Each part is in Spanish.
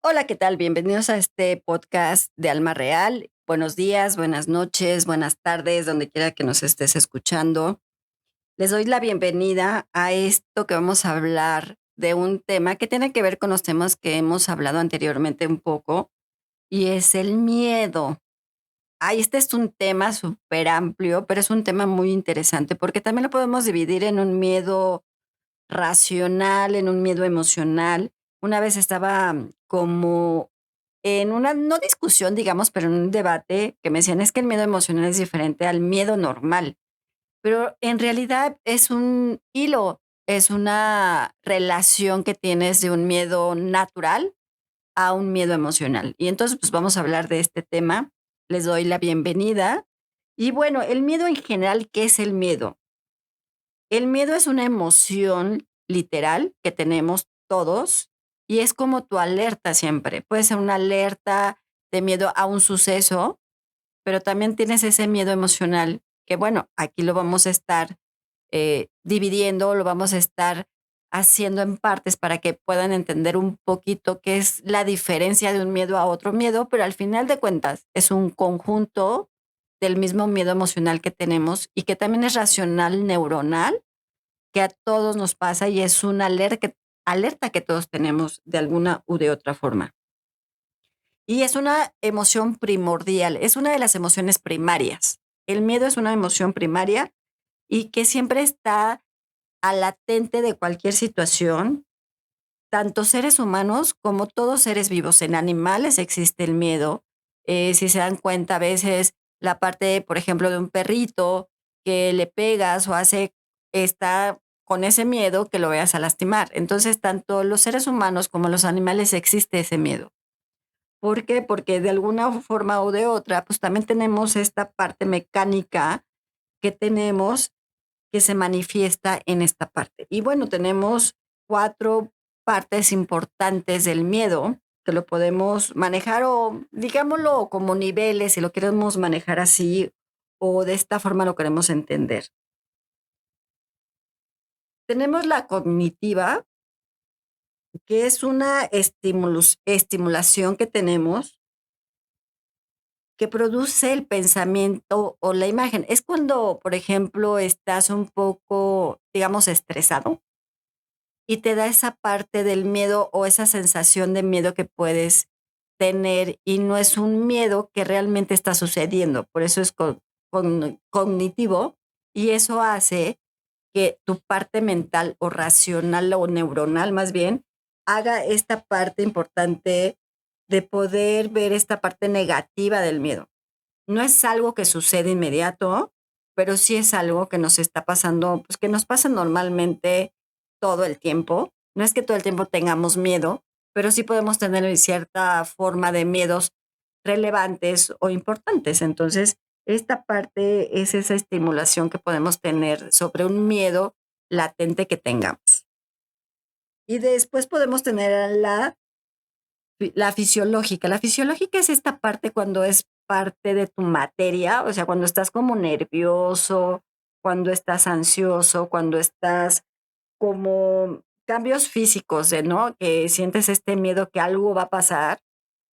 Hola, ¿qué tal? Bienvenidos a este podcast de Alma Real. Buenos días, buenas noches, buenas tardes, donde quiera que nos estés escuchando. Les doy la bienvenida a esto que vamos a hablar de un tema que tiene que ver con los temas que hemos hablado anteriormente un poco, y es el miedo. Ay, este es un tema súper amplio, pero es un tema muy interesante porque también lo podemos dividir en un miedo racional, en un miedo emocional. Una vez estaba como en una, no discusión, digamos, pero en un debate que me decían: "Es que el miedo emocional es diferente al miedo normal", pero en realidad es un hilo, es una relación que tienes de un miedo natural a un miedo emocional. Y entonces, pues, vamos a hablar de este tema. Les doy la bienvenida. Y bueno, el miedo en general, ¿qué es el miedo? El miedo es una emoción literal que tenemos todos y es como tu alerta siempre. Puede ser una alerta de miedo a un suceso, pero también tienes ese miedo emocional que, bueno, aquí lo vamos a estar dividiendo, lo vamos a estar haciendo en partes para que puedan entender un poquito qué es la diferencia de un miedo a otro miedo, pero al final de cuentas es un conjunto del mismo miedo emocional que tenemos y que también es racional neuronal, que a todos nos pasa y es una alerta que todos tenemos de alguna u de otra forma. Y es una emoción primordial, es una de las emociones primarias. El miedo es una emoción primaria y que siempre está al latente de cualquier situación, tanto seres humanos como todos seres vivos. En animales existe el miedo. Si se dan cuenta, a veces la parte, por ejemplo, de un perrito que le pegas o hace, está con ese miedo que lo vayas a lastimar. Entonces, tanto los seres humanos como los animales existe ese miedo. ¿Por qué? Porque de alguna forma o de otra, pues también tenemos esta parte mecánica que tenemos que se manifiesta en esta parte. Y bueno, tenemos 4 partes importantes del miedo que lo podemos manejar o digámoslo como niveles, si lo queremos manejar así o de esta forma lo queremos entender. Tenemos la cognitiva, que es una estimulación que tenemos que produce el pensamiento o la imagen. Es cuando, por ejemplo, estás un poco, digamos, estresado y te da esa parte del miedo o esa sensación de miedo que puedes tener y no es un miedo que realmente está sucediendo. Por eso es cognitivo y eso hace que tu parte mental o racional o neuronal más bien haga esta parte importante de poder ver esta parte negativa del miedo. No es algo que sucede inmediato, pero sí es algo que nos está pasando, pues, que nos pasa normalmente todo el tiempo. No es que todo el tiempo tengamos miedo, pero sí podemos tener cierta forma de miedos relevantes o importantes. Entonces, esta parte es esa estimulación que podemos tener sobre un miedo latente que tengamos. Y después podemos tener la fisiológica. La fisiológica es esta parte cuando es parte de tu materia, o sea, cuando estás como nervioso, cuando estás ansioso, cuando estás como cambios físicos, ¿no? Que sientes este miedo que algo va a pasar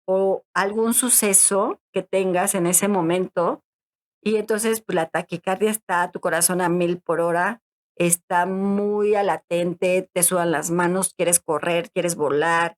o algún suceso que tengas en ese momento y entonces, pues, la taquicardia está, tu corazón a 1000 por hora, está muy a latente, te sudan las manos, quieres correr, quieres volar,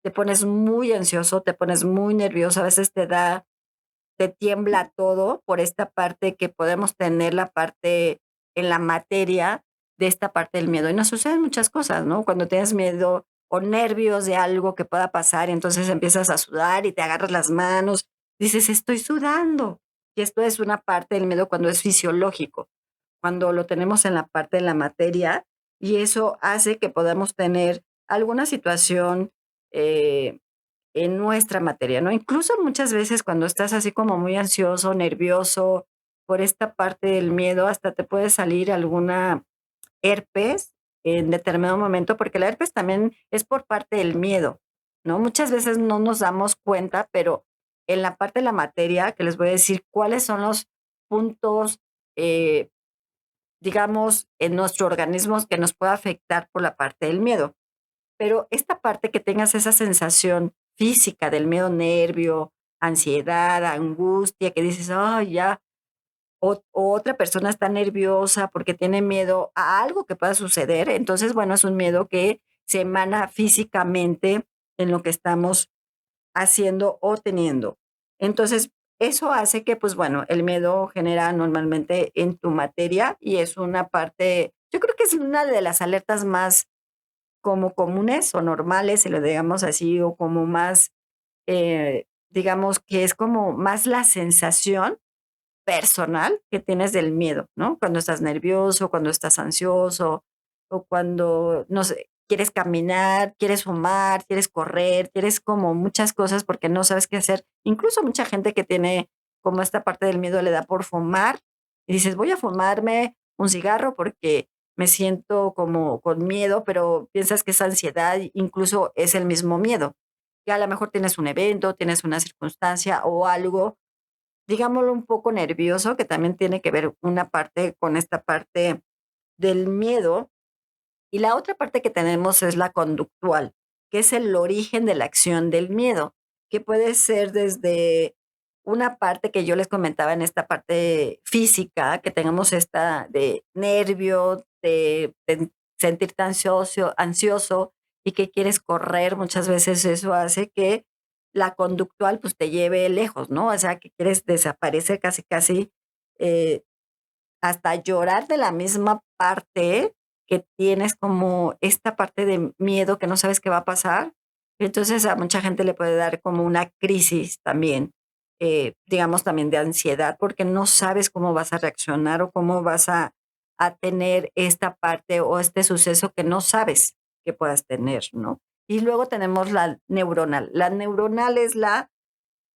te pones muy ansioso, te pones muy nervioso, a veces te tiembla todo por esta parte que podemos tener la parte en la materia de esta parte del miedo. Y nos suceden muchas cosas, ¿no? Cuando tienes miedo o nervios de algo que pueda pasar, y entonces empiezas a sudar y te agarras las manos, dices: "Estoy sudando". Y esto es una parte del miedo cuando es fisiológico, cuando lo tenemos en la parte de la materia, y eso hace que podamos tener alguna situación, eh en nuestra materia, ¿no? Incluso muchas veces cuando estás así como muy ansioso, nervioso por esta parte del miedo, hasta te puede salir alguna herpes en determinado momento, porque la herpes también es por parte del miedo, ¿no? Muchas veces no nos damos cuenta, pero en la parte de la materia, que les voy a decir cuáles son los puntos, eh, digamos, en nuestro organismo que nos puede afectar por la parte del miedo. Pero esta parte que tengas esa sensación física del miedo, nervio, ansiedad, angustia, que dices: "Ay, ya". O otra persona está nerviosa porque tiene miedo a algo que pueda suceder. Entonces, bueno, es un miedo que se emana físicamente en lo que estamos haciendo o teniendo. Entonces, eso hace que, pues bueno, el miedo genera normalmente en tu materia y es una parte, yo creo que es una de las alertas más como comunes o normales, si lo digamos así, o como más, digamos que es como más la sensación personal que tienes del miedo, ¿no? Cuando estás nervioso, cuando estás ansioso, o cuando, no sé, quieres caminar, quieres fumar, quieres correr, quieres como muchas cosas porque no sabes qué hacer. Incluso mucha gente que tiene como esta parte del miedo le da por fumar y dices, voy a fumarme un cigarro porque me siento como con miedo, pero piensas que es ansiedad, incluso es el mismo miedo. Que a lo mejor tienes un evento, tienes una circunstancia o algo, digámoslo, un poco nervioso, que también tiene que ver una parte con esta parte del miedo. Y la otra parte que tenemos es la conductual, que es el origen de la acción del miedo, que puede ser desde una parte que yo les comentaba en esta parte física, que tengamos esta de nervio, de sentirte ansioso y que quieres correr. Muchas veces eso hace que la conductual pues te lleve lejos, ¿no? O sea, que quieres desaparecer casi, casi, eh, hasta llorar de la misma parte que tienes como esta parte de miedo que no sabes qué va a pasar. Entonces, a mucha gente le puede dar como una crisis también, digamos, también de ansiedad, porque no sabes cómo vas a reaccionar o cómo vas a tener esta parte o este suceso que no sabes que puedas tener, ¿no? Y luego tenemos la neuronal. La neuronal es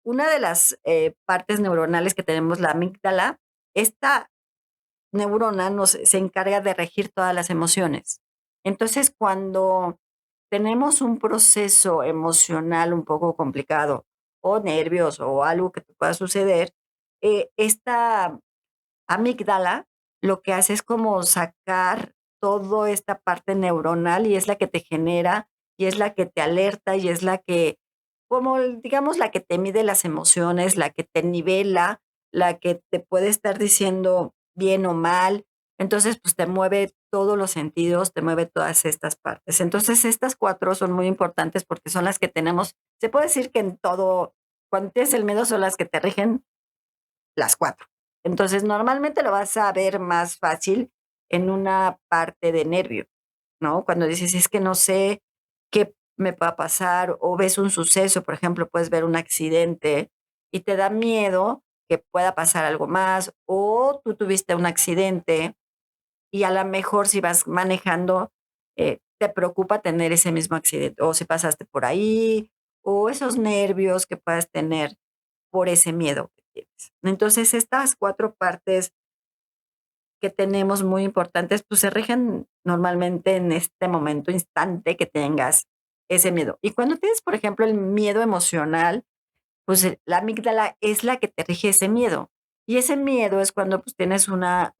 una de las, partes neuronales que tenemos, la amígdala. Esta neurona se encarga de regir todas las emociones. Entonces, cuando tenemos un proceso emocional un poco complicado, o nervios, o algo que te pueda suceder, esta amígdala lo que hace es como sacar toda esta parte neuronal y es la que te genera, y es la que te alerta, y es la que, como digamos, la que te mide las emociones, la que te nivela, la que te puede estar diciendo bien o mal. Entonces, pues te mueve todos los sentidos, te mueve todas estas partes. Entonces, estas 4 son muy importantes porque son las que tenemos, se puede decir que en todo, cuando tienes el miedo son las que te rigen las 4. Entonces, normalmente lo vas a ver más fácil en una parte de nervio, ¿no? Cuando dices: "Es que no sé qué me va a pasar", o ves un suceso, por ejemplo, puedes ver un accidente y te da miedo que pueda pasar algo más, o tú tuviste un accidente y a la mejor si vas manejando, te preocupa tener ese mismo accidente, o si pasaste por ahí, o esos nervios que puedas tener por ese miedo que tienes. Entonces, estas 4 partes que tenemos muy importantes, pues, se rigen normalmente en este momento, instante que tengas ese miedo. Y cuando tienes, por ejemplo, el miedo emocional, pues, la amígdala es la que te rige ese miedo. Y ese miedo es cuando, pues, tienes una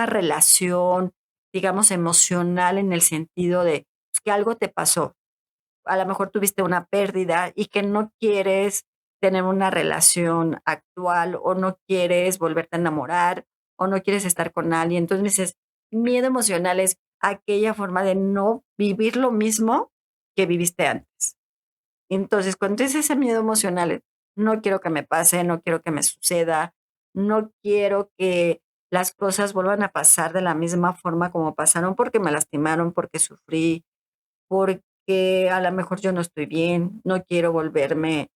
relación, digamos, emocional en el sentido de, pues, que algo te pasó. A lo mejor tuviste una pérdida y que no quieres tener una relación actual, o no quieres volverte a enamorar, o no quieres estar con alguien. Entonces, me dices, miedo emocional es aquella forma de no vivir lo mismo que viviste antes. Entonces, cuando es ese miedo emocional, no quiero que me pase, no quiero que me suceda, no quiero que las cosas vuelvan a pasar de la misma forma como pasaron, porque me lastimaron, porque sufrí, porque a lo mejor yo no estoy bien, no quiero volverme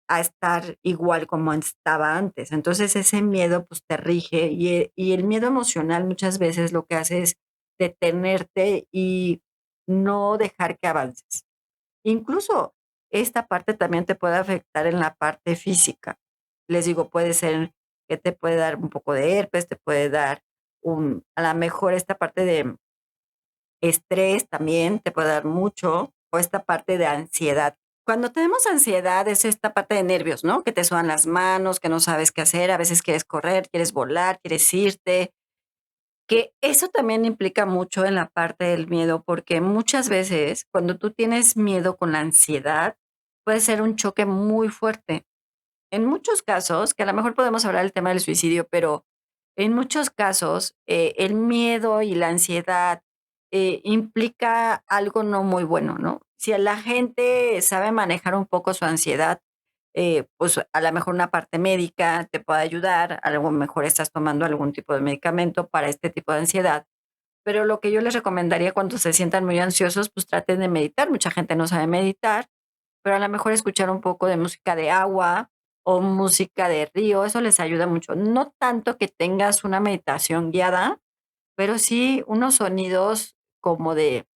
a estar igual como estaba antes. Entonces, ese miedo, pues, te rige, y el miedo emocional muchas veces lo que hace es detenerte y no dejar que avances. Incluso, esta parte también te puede afectar en la parte física. Les digo, puede ser que te puede dar un poco de herpes, te puede dar a la mejor esta parte de estrés también te puede dar mucho, o esta parte de ansiedad. Cuando tenemos ansiedad es esta parte de nervios, ¿no? Que te sudan las manos, que no sabes qué hacer, a veces quieres correr, quieres volar, quieres irte, que eso también implica mucho en la parte del miedo, porque muchas veces cuando tú tienes miedo con la ansiedad, puede ser un choque muy fuerte. En muchos casos, que a lo mejor podemos hablar del tema del suicidio, pero en muchos casos, el miedo y la ansiedad, implica algo no muy bueno, ¿no? Si a la gente sabe manejar un poco su ansiedad, pues, a lo mejor una parte médica te puede ayudar, a lo mejor estás tomando algún tipo de medicamento para este tipo de ansiedad, pero lo que yo les recomendaría cuando se sientan muy ansiosos, pues, traten de meditar. Mucha gente no sabe meditar, pero a lo mejor escuchar un poco de música de agua o música de río, eso les ayuda mucho. No tanto que tengas una meditación guiada, pero sí unos sonidos como de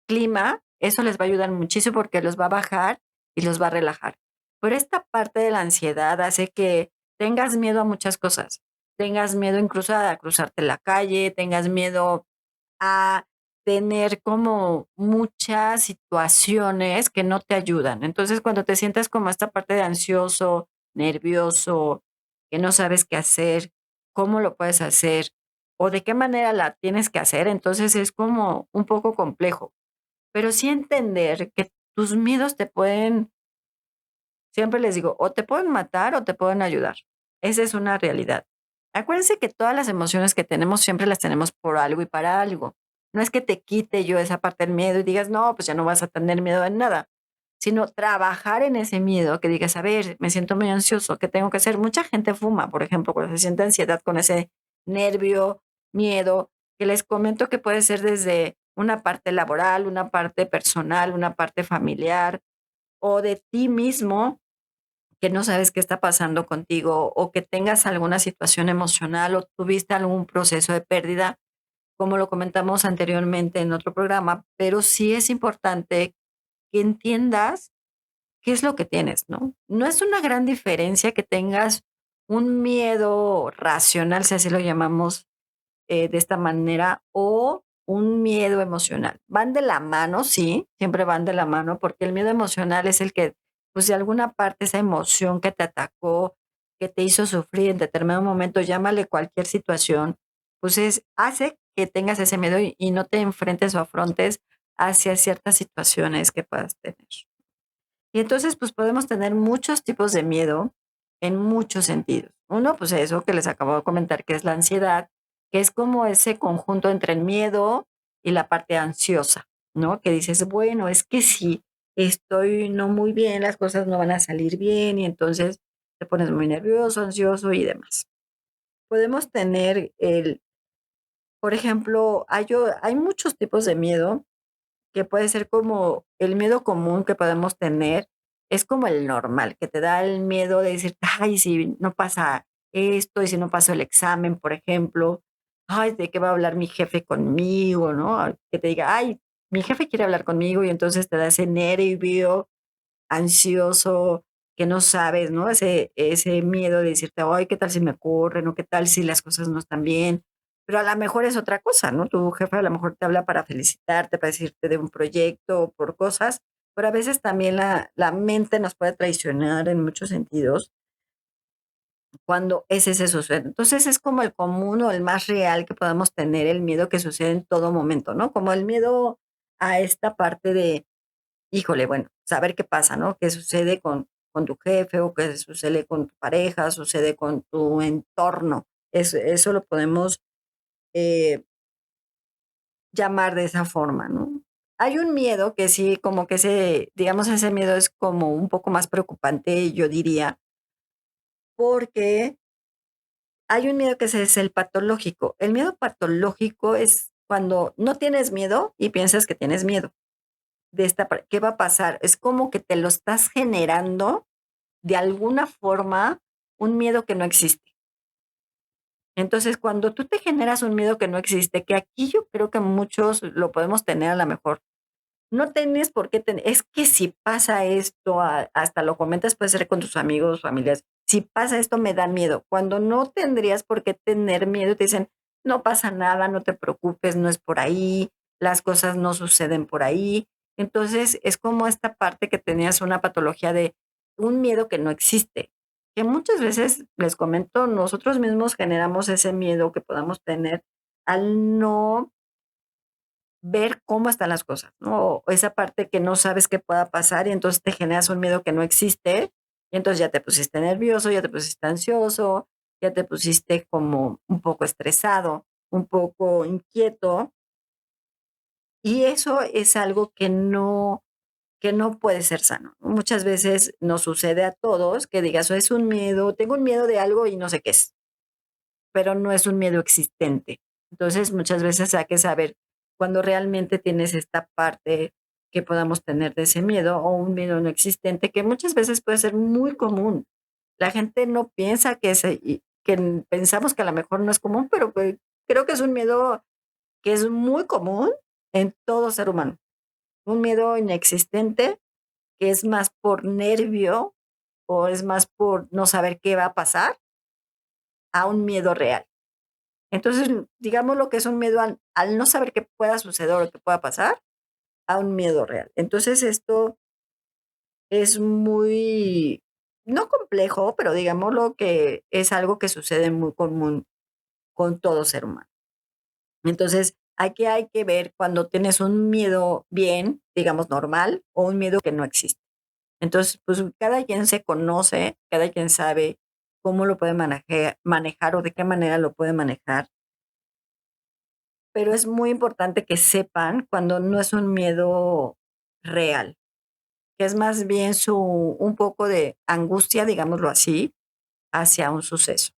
clima, eso les va a ayudar muchísimo porque los va a bajar y los va a relajar. Pero esta parte de la ansiedad hace que tengas miedo a muchas cosas. Tengas miedo incluso a cruzarte la calle, tengas miedo a tener como muchas situaciones que no te ayudan. Entonces, cuando te sientas como esta parte de ansioso, nervioso, que no sabes qué hacer, cómo lo puedes hacer o de qué manera la tienes que hacer, entonces es como un poco complejo. Pero sí entender que tus miedos te pueden, siempre les digo, o te pueden matar o te pueden ayudar. Esa es una realidad. Acuérdense que todas las emociones que tenemos siempre las tenemos por algo y para algo. No es que te quite yo esa parte del miedo y digas, no, pues ya no vas a tener miedo en nada, sino trabajar en ese miedo, que digas, a ver, me siento muy ansioso, ¿qué tengo que hacer? Mucha gente fuma, por ejemplo, cuando se siente ansiedad con ese nervio, miedo, que les comento que puede ser desde una parte laboral, una parte personal, una parte familiar o de ti mismo que no sabes qué está pasando contigo o que tengas alguna situación emocional o tuviste algún proceso de pérdida, como lo comentamos anteriormente en otro programa, pero sí es importante que entiendas qué es lo que tienes, ¿no? No es una gran diferencia que tengas un miedo racional, si así lo llamamos, de esta manera, o un miedo emocional. Van de la mano, sí, siempre van de la mano, porque el miedo emocional es el que, pues de alguna parte esa emoción que te atacó, que te hizo sufrir en determinado momento, llámale cualquier situación, pues hace que tengas ese miedo y no te enfrentes o afrontes hacia ciertas situaciones que puedas tener. Y entonces, pues podemos tener muchos tipos de miedo en muchos sentidos. Uno, pues eso que les acabo de comentar, que es la ansiedad, que es como ese conjunto entre el miedo y la parte ansiosa, ¿no? Que dices, bueno, es que si estoy no muy bien, las cosas no van a salir bien y entonces te pones muy nervioso, ansioso y demás. Podemos tener por ejemplo, hay muchos tipos de miedo que puede ser como el miedo común que podemos tener, es como el normal, que te da el miedo de decir: "Ay, si no pasa esto, y si no paso el examen", por ejemplo. "Ay, ¿de qué va a hablar mi jefe conmigo?", ¿no? Que te diga: "Ay, mi jefe quiere hablar conmigo", y entonces te da ese nervio ansioso, que no sabes, ¿no? Ese miedo de decirte: "Ay, ¿qué tal si me ocurren? O, ¿qué tal si las cosas no están bien?". Pero a la mejor es otra cosa, ¿no? Tu jefe a lo mejor te habla para felicitarte, para decirte de un proyecto, por cosas, pero a veces también la mente nos puede traicionar en muchos sentidos cuando ese sucede. Entonces, es como el común o el más real que podemos tener, el miedo que sucede en todo momento, ¿no? Como el miedo a esta parte de híjole, bueno, saber qué pasa, ¿no? ¿Qué sucede con tu jefe o qué sucede con tu pareja, sucede con tu entorno? Eso lo podemos eh, llamar de esa forma, ¿no? Hay un miedo que sí, como que digamos, ese miedo es como un poco más preocupante, yo diría, porque hay un miedo que es el patológico. El miedo patológico es cuando no tienes miedo y piensas que tienes miedo ¿qué va a pasar? Es como que te lo estás generando de alguna forma un miedo que no existe. Entonces, cuando tú te generas un miedo que no existe, que aquí yo creo que muchos lo podemos tener a la mejor, no tienes por qué tener, es que si pasa esto, hasta lo comentas, puede ser con tus amigos, familias, si pasa esto me da miedo, cuando no tendrías por qué tener miedo, te dicen, no pasa nada, no te preocupes, no es por ahí, las cosas no suceden por ahí. Entonces, es como esta parte que tenías una patología de un miedo que no existe, que muchas veces, les comento, nosotros mismos generamos ese miedo que podamos tener al no ver cómo están las cosas, ¿no? O esa parte que no sabes qué pueda pasar y entonces te generas un miedo que no existe y entonces ya te pusiste nervioso, ya te pusiste ansioso, ya te pusiste como un poco estresado, un poco inquieto y eso es algo que no puede ser sano. Muchas veces nos sucede a todos que digas: "O es un miedo, tengo un miedo de algo y no sé qué es", pero no es un miedo existente. Entonces, muchas veces hay que saber cuando realmente tienes esta parte que podamos tener de ese miedo o un miedo no existente, que muchas veces puede ser muy común. La gente no piensa que es, pensamos que a lo mejor no es común, pero pues, creo que es un miedo que es muy común en todo ser humano. Un miedo inexistente que es más por nervio o es más por no saber qué va a pasar a un miedo real. Entonces, digamos lo que es un miedo al no saber qué pueda suceder o qué pueda pasar, a un miedo real. Entonces, esto es muy, no complejo, pero digámoslo que es algo que sucede muy común con todo ser humano. Entonces, aquí hay que ver cuando tienes un miedo bien, digamos normal, o un miedo que no existe. Entonces, pues cada quien se conoce, cada quien sabe cómo lo puede manejar o de qué manera lo puede manejar. Pero es muy importante que sepan cuando no es un miedo real, que es más bien un poco de angustia, digámoslo así, hacia un suceso.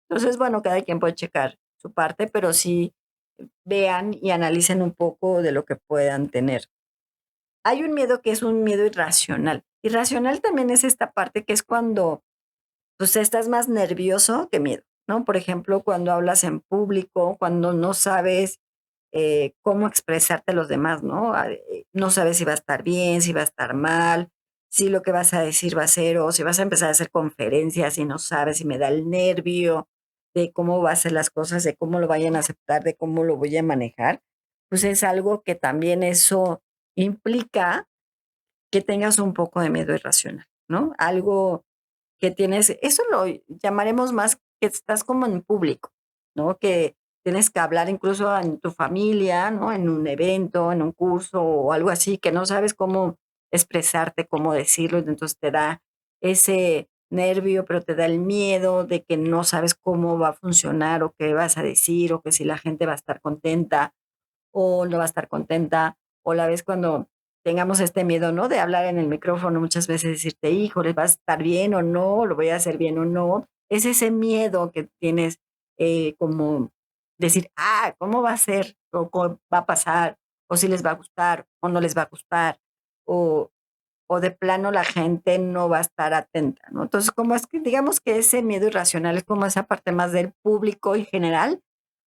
Entonces, bueno, cada quien puede checar su parte, pero sí vean y analicen un poco de lo que puedan tener. Hay un miedo que es un miedo irracional. Irracional también es esta parte que es cuando pues estás más nervioso que miedo, ¿no? Por ejemplo, cuando hablas en público, cuando no sabes cómo expresarte a los demás, ¿no? No sabes si va a estar bien, si va a estar mal, si lo que vas a decir va a ser, o si vas a empezar a hacer conferencias y no sabes si me da el nervio de cómo va a ser las cosas, de cómo lo vayan a aceptar, de cómo lo voy a manejar, pues es algo que también eso implica que tengas un poco de miedo irracional, ¿no? Algo que tienes, eso lo llamaremos más que estás como en público, ¿no? Que tienes que hablar incluso en tu familia, ¿no? En un evento, en un curso o algo así, que no sabes cómo expresarte, cómo decirlo, y entonces te da ese nervio, pero te da el miedo de que no sabes cómo va a funcionar o qué vas a decir o que si la gente va a estar contenta o no va a estar contenta, o la vez cuando tengamos este miedo, ¿no? De hablar en el micrófono, muchas veces decirte: "Híjole, ¿va a estar bien o no? ¿Lo voy a hacer bien o no?". Es ese miedo que tienes, como decir: "Ah, ¿cómo va a ser? O, ¿cómo va a pasar? O si les va a gustar o no les va a gustar, o de plano la gente no va a estar atenta", ¿no? Entonces, como es que digamos que ese miedo irracional es como esa parte más del público en general,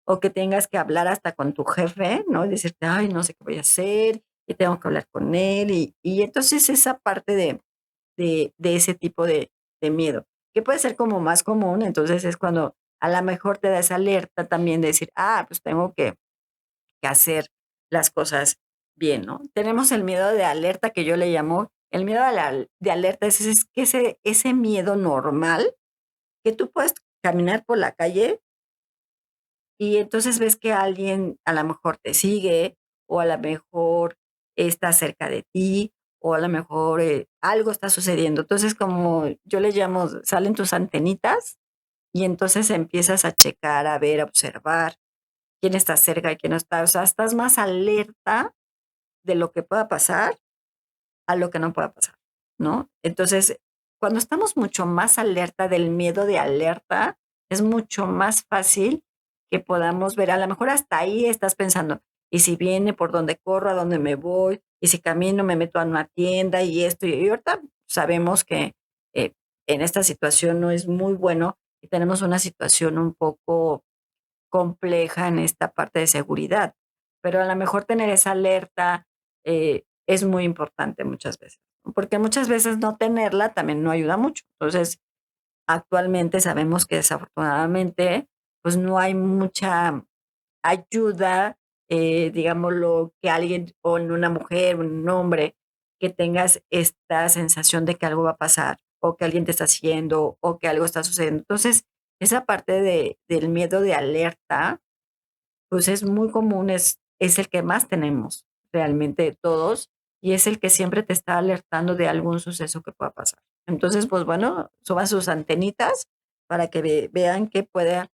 o que tengas que hablar hasta con tu jefe, ¿no? Y decirte: "Ay, no sé qué voy a hacer, y tengo que hablar con él", y entonces esa parte de ese tipo de miedo, que puede ser como más común, entonces es cuando a la mejor te da esa alerta también de decir: "Ah, pues tengo que hacer las cosas bien", ¿no? Tenemos el miedo de alerta que yo le llamo, el miedo a la de alerta es que ese miedo normal que tú puedes caminar por la calle y entonces ves que alguien a lo mejor te sigue, o a lo mejor está cerca de ti, o a lo mejor, algo está sucediendo. Entonces, como yo le llamo, salen tus antenitas, y entonces empiezas a checar, a ver, a observar quién está cerca y quién no está. O sea, estás más alerta de lo que pueda pasar a lo que no pueda pasar, ¿no? Entonces, cuando estamos mucho más alerta del miedo de alerta, es mucho más fácil que podamos ver, a lo mejor hasta ahí estás pensando, y si viene, por dónde corro, a dónde me voy, y si camino, me meto a una tienda y esto, y ahorita sabemos que eh, en esta situación no es muy bueno y tenemos una situación un poco compleja en esta parte de seguridad, pero a lo mejor tener esa alerta, es muy importante muchas veces, ¿no? Porque muchas veces no tenerla también no ayuda mucho. Entonces, actualmente sabemos que desafortunadamente, pues, no hay mucha ayuda, digámoslo, que alguien o en una mujer, un hombre, que tengas esta sensación de que algo va a pasar, o que alguien te está siguiendo, o que algo está sucediendo. Entonces, esa parte del miedo de alerta, pues, es muy común, es el que más tenemos realmente todos y es el que siempre te está alertando de algún suceso que pueda pasar. Entonces, pues bueno, suban sus antenitas para que vean qué pueda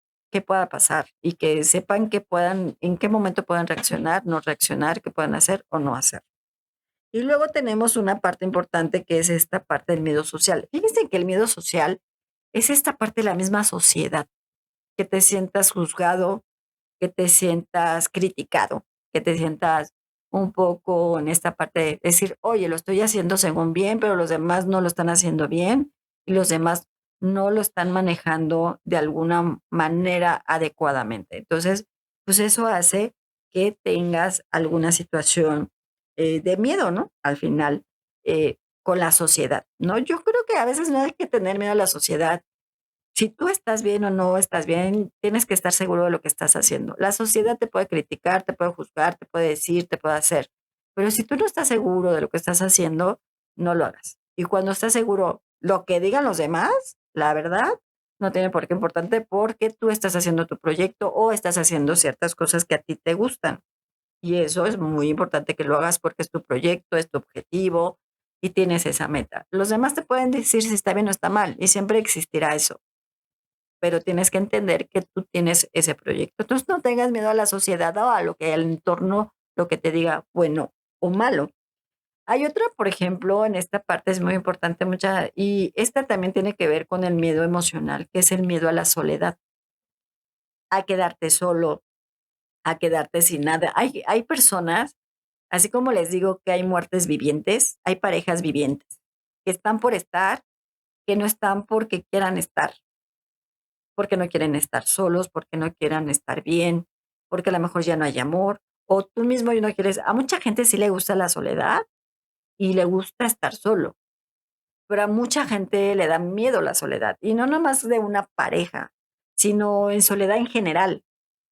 pasar y que sepan que puedan, en qué momento puedan reaccionar, no reaccionar, qué puedan hacer o no hacer. Y luego tenemos una parte importante que es esta parte del miedo social. Fíjense que el miedo social es esta parte de la misma sociedad, que te sientas juzgado, que te sientas criticado, que te sientas un poco en esta parte de decir, oye, lo estoy haciendo según bien, pero los demás no lo están haciendo bien y los demás no lo están manejando de alguna manera adecuadamente. Entonces, pues eso hace que tengas alguna situación de miedo, ¿no? Al final, con la sociedad, ¿no? Yo creo que a veces no hay que tener miedo a la sociedad. Si tú estás bien o no estás bien, tienes que estar seguro de lo que estás haciendo. La sociedad te puede criticar, te puede juzgar, te puede decir, te puede hacer, pero si tú no estás seguro de lo que estás haciendo, no lo hagas. Y cuando estás seguro, lo que digan los demás, la verdad, no tiene por qué importante porque tú estás haciendo tu proyecto o estás haciendo ciertas cosas que a ti te gustan. Y eso es muy importante que lo hagas porque es tu proyecto, es tu objetivo y tienes esa meta. Los demás te pueden decir si está bien o está mal y siempre existirá eso, pero tienes que entender que tú tienes ese proyecto. Entonces, no tengas miedo a la sociedad o a lo que el entorno, lo que te diga bueno o malo. Hay otra, por ejemplo, en esta parte es muy importante, mucha, y esta también tiene que ver con el miedo emocional, que es el miedo a la soledad, a quedarte solo, a quedarte sin nada. Hay personas, así como les digo que hay muertes vivientes, hay parejas vivientes que están por estar, que no están porque quieran estar, porque no quieren estar solos, porque no quieran estar bien, porque a lo mejor ya no hay amor, o tú mismo ya no quieres. A mucha gente sí le gusta la soledad y le gusta estar solo, pero a mucha gente le da miedo la soledad, y no nomás de una pareja, sino en soledad en general.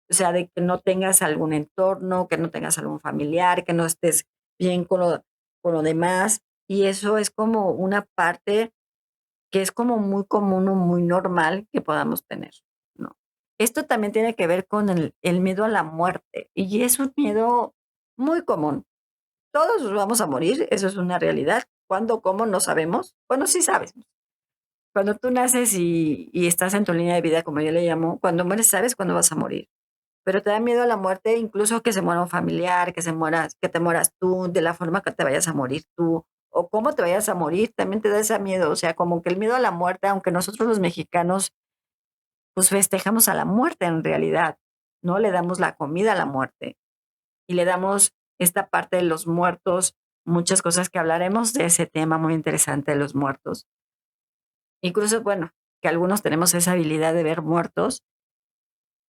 O sea, de que no tengas algún entorno, que no tengas algún familiar, que no estés bien con lo demás. Y eso es como una parte que es como muy común o muy normal que podamos tener, ¿no? Esto también tiene que ver con el miedo a la muerte y es un miedo muy común. Todos nos vamos a morir, eso es una realidad. ¿Cuándo, cómo? No sabemos. Bueno, sí sabes. Cuando tú naces y estás en tu línea de vida, como yo le llamo, cuando mueres sabes cuándo vas a morir. Pero te da miedo a la muerte, incluso que se muera un familiar, que te mueras tú, de la forma que te vayas a morir tú, o cómo te vayas a morir, también te da ese miedo. O sea, como que el miedo a la muerte, aunque nosotros los mexicanos, pues festejamos a la muerte en realidad, ¿no? Le damos la comida a la muerte y le damos esta parte de los muertos, muchas cosas que hablaremos de ese tema muy interesante de los muertos. Incluso, bueno, que algunos tenemos esa habilidad de ver muertos,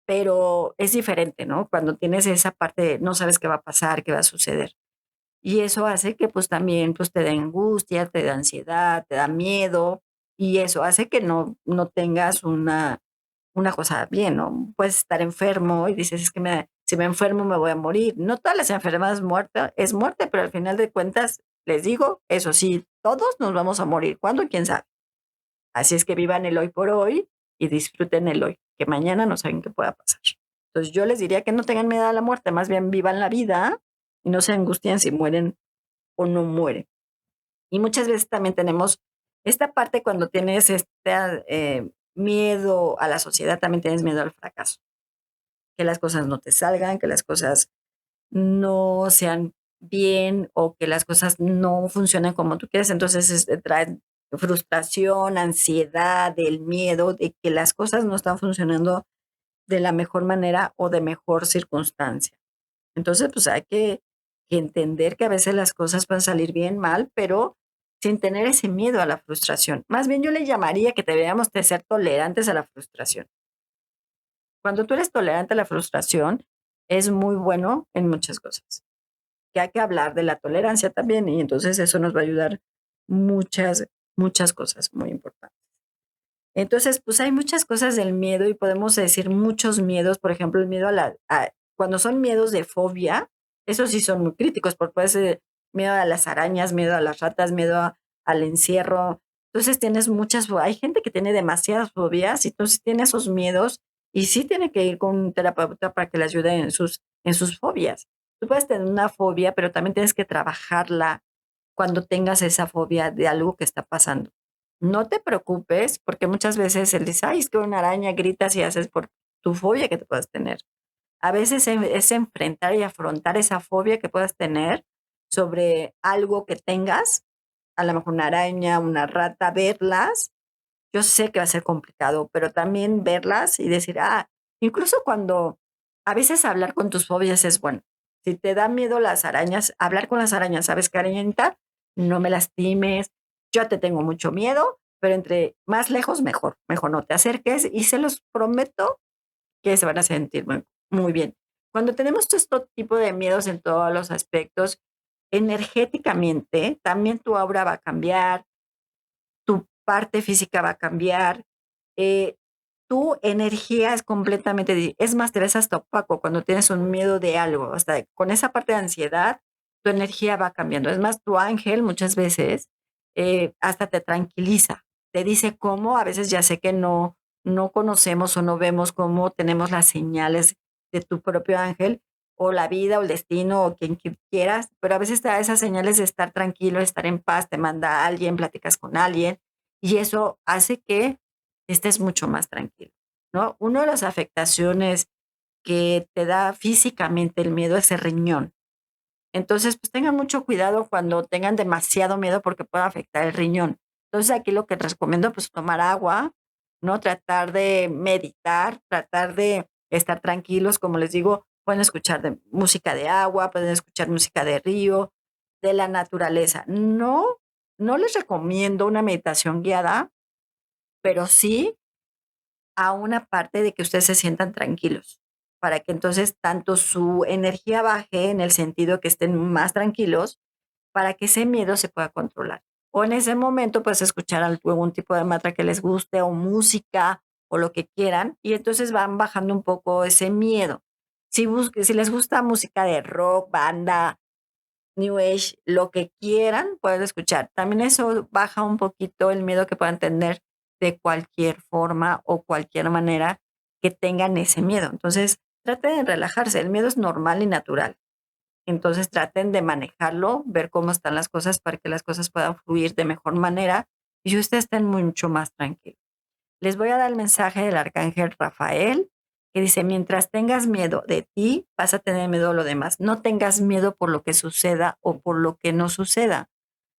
pero es diferente, ¿no? Cuando tienes esa parte de no sabes qué va a pasar, qué va a suceder. Y eso hace que, pues, también, pues, te dé angustia, te da ansiedad, te da miedo, y eso hace que no tengas una cosa bien, ¿no? Puedes estar enfermo y dices: "Es que si me enfermo me voy a morir". No todas las enfermedades muerta es muerte, pero al final de cuentas, les digo, eso sí, todos nos vamos a morir, ¿cuándo? ¿Quién sabe? Así es que vivan el hoy por hoy y disfruten el hoy, que mañana no saben qué pueda pasar. Entonces, yo les diría que no tengan miedo a la muerte, más bien vivan la vida y no se angustien si mueren o no mueren. Y muchas veces también tenemos esta parte cuando tienes este miedo a la sociedad, también tienes miedo al fracaso, que las cosas no te salgan, que las cosas no sean bien o que las cosas no funcionen como tú quieres. Entonces, trae frustración, ansiedad, el miedo de que las cosas no están funcionando de la mejor manera o de mejor circunstancia. Entonces, pues hay que entender que a veces las cosas pueden salir bien, mal, pero sin tener ese miedo a la frustración. Más bien yo le llamaría que deberíamos de ser tolerantes a la frustración. Cuando tú eres tolerante a la frustración, es muy bueno en muchas cosas. Que hay que hablar de la tolerancia también y entonces eso nos va a ayudar muchas, muchas cosas muy importantes. Entonces, pues hay muchas cosas del miedo y podemos decir muchos miedos, por ejemplo, el miedo cuando son miedos de fobia, esos sí son muy críticos, porque puede ser miedo a las arañas, miedo a las ratas, al encierro. Entonces tienes hay gente que tiene demasiadas fobias y entonces tiene esos miedos y sí tiene que ir con un terapeuta para que le ayude en sus fobias. Tú puedes tener una fobia, pero también tienes que trabajarla cuando tengas esa fobia de algo que está pasando. No te preocupes, porque muchas veces él dice: "Ay, es que una araña", gritas y haces por tu fobia que te puedas tener. A veces es enfrentar y afrontar esa fobia que puedas tener sobre algo que tengas, a lo mejor una araña, una rata, verlas. Yo sé que va a ser complicado, pero también verlas y decir, incluso cuando a veces hablar con tus fobias es bueno. Si te da miedo las arañas, hablar con las arañas, ¿sabes qué, arañita? No me lastimes, yo te tengo mucho miedo, pero entre más lejos, mejor. Mejor no te acerques y se los prometo que se van a sentir muy bien. Cuando tenemos este tipo de miedos en todos los aspectos, energéticamente, también tu aura va a cambiar, tu parte física va a cambiar, eh, tu energía es completamente es más, te ves hasta opaco cuando tienes un miedo de algo, hasta con esa parte de ansiedad, tu energía va cambiando. Es más, tu ángel muchas veces, hasta te tranquiliza, te dice cómo, a veces ya sé que no conocemos o no vemos cómo tenemos las señales de tu propio ángel, o la vida, o el destino, o quien quieras, pero a veces te da esas señales de estar tranquilo, de estar en paz, te manda a alguien, platicas con alguien, y eso hace que estés mucho más tranquilo, ¿no? Una de las afectaciones que te da físicamente el miedo es el riñón. Entonces, pues tengan mucho cuidado cuando tengan demasiado miedo porque puede afectar el riñón. Entonces, aquí lo que les recomiendo, pues tomar agua, ¿no? Tratar de meditar, tratar de estar tranquilos, como les digo, pueden escuchar música de agua, pueden escuchar música de río, de la naturaleza. No les recomiendo una meditación guiada, pero sí a una parte de que ustedes se sientan tranquilos, para que entonces tanto su energía baje en el sentido que estén más tranquilos, para que ese miedo se pueda controlar. O en ese momento, pues escuchar algún tipo de mantra que les guste o música o lo que quieran, y entonces van bajando un poco ese miedo. Si les gusta música de rock, banda, New Age, lo que quieran, pueden escuchar. También eso baja un poquito el miedo que puedan tener de cualquier forma o cualquier manera que tengan ese miedo. Entonces, traten de relajarse. El miedo es normal y natural. Entonces, traten de manejarlo, ver cómo están las cosas para que las cosas puedan fluir de mejor manera y ustedes estén mucho más tranquilos. Les voy a dar el mensaje del arcángel Rafael, que dice: mientras tengas miedo de ti, vas a tener miedo a lo demás. No tengas miedo por lo que suceda o por lo que no suceda.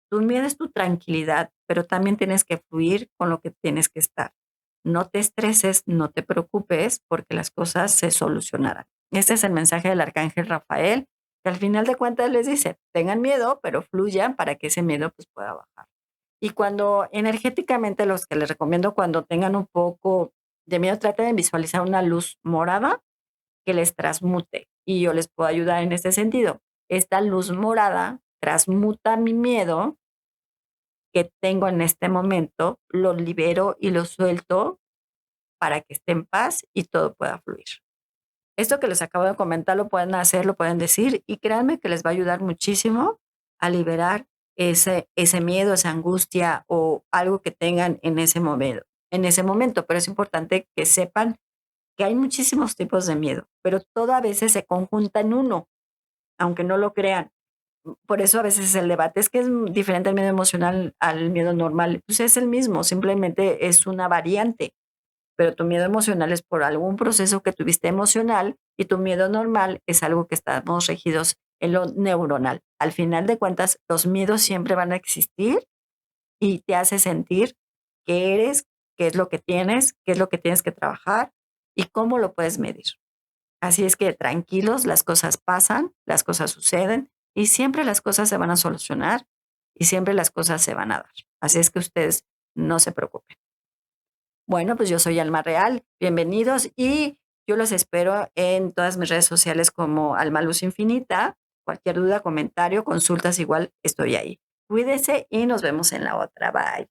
Tu miedo es tu tranquilidad, pero también tienes que fluir con lo que tienes que estar. No te estreses, no te preocupes, porque las cosas se solucionarán. Este es el mensaje del arcángel Rafael, que al final de cuentas les dice: tengan miedo, pero fluyan para que ese miedo pues pueda bajar. Y cuando energéticamente, los que les recomiendo cuando tengan un poco de miedo, traten de visualizar una luz morada que les transmute, y yo les puedo ayudar en este sentido. Esta luz morada transmuta mi miedo que tengo en este momento, lo libero y lo suelto para que esté en paz y todo pueda fluir. Esto que les acabo de comentar lo pueden hacer, lo pueden decir, y créanme que les va a ayudar muchísimo a liberar ese miedo, esa angustia o algo que tengan en ese momento. Pero es importante que sepan que hay muchísimos tipos de miedo, pero todo a veces se conjunta en uno, aunque no lo crean. Por eso a veces el debate es que es diferente el miedo emocional al miedo normal. Pues es el mismo, simplemente es una variante, pero tu miedo emocional es por algún proceso que tuviste emocional y tu miedo normal es algo que estamos regidos en lo neuronal. Al final de cuentas, los miedos siempre van a existir y te hace sentir qué eres, qué es lo que tienes, qué es lo que tienes que trabajar y cómo lo puedes medir. Así es que tranquilos, las cosas pasan, las cosas suceden y siempre las cosas se van a solucionar y siempre las cosas se van a dar. Así es que ustedes no se preocupen. Bueno, pues yo soy Alma Real, bienvenidos y yo los espero en todas mis redes sociales como Alma Luz Infinita. Cualquier duda, comentario, consultas, igual estoy ahí. Cuídese y nos vemos en la otra. Bye.